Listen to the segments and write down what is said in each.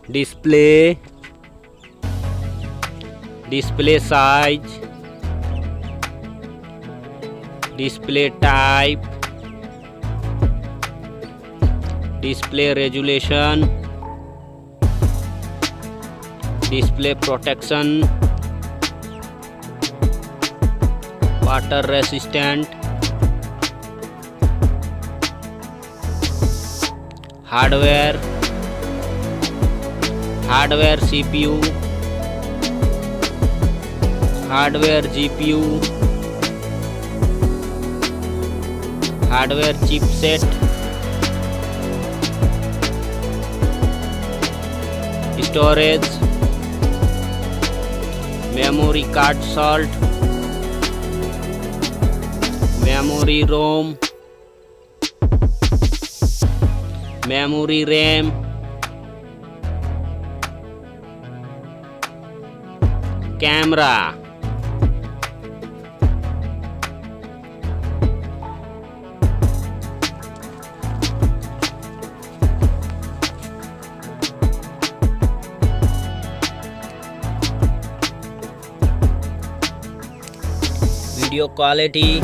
display, display size, display type, display resolution, display protection, water resistant, hardware, hardware CPU, hardware GPU, hardware chipset, storage, memory card slot, memory ROM, memory RAM, camera, video quality,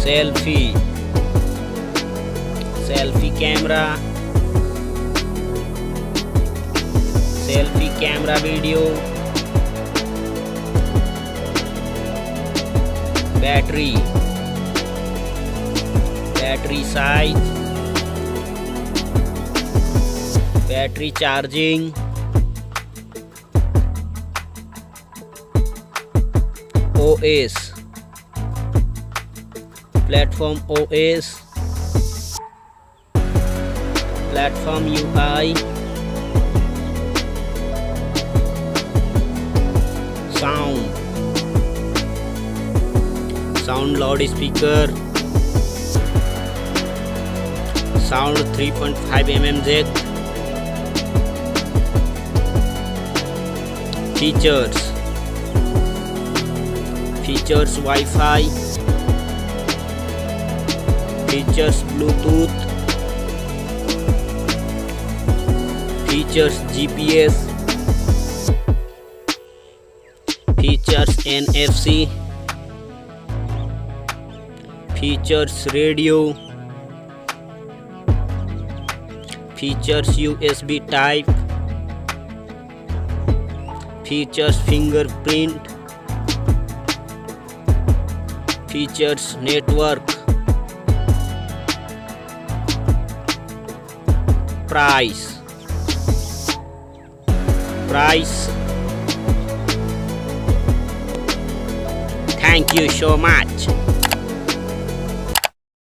selfie, selfie camera, selfie camera video, battery, battery size, battery charging, OS, platform OS, platform UI, sound, sound loudspeaker, sound 3.5 mm jack, features, features Wi-Fi, features Bluetooth, features GPS, features NFC, features radio, features USB type, features fingerprint, features network, price, price. Thank you so much.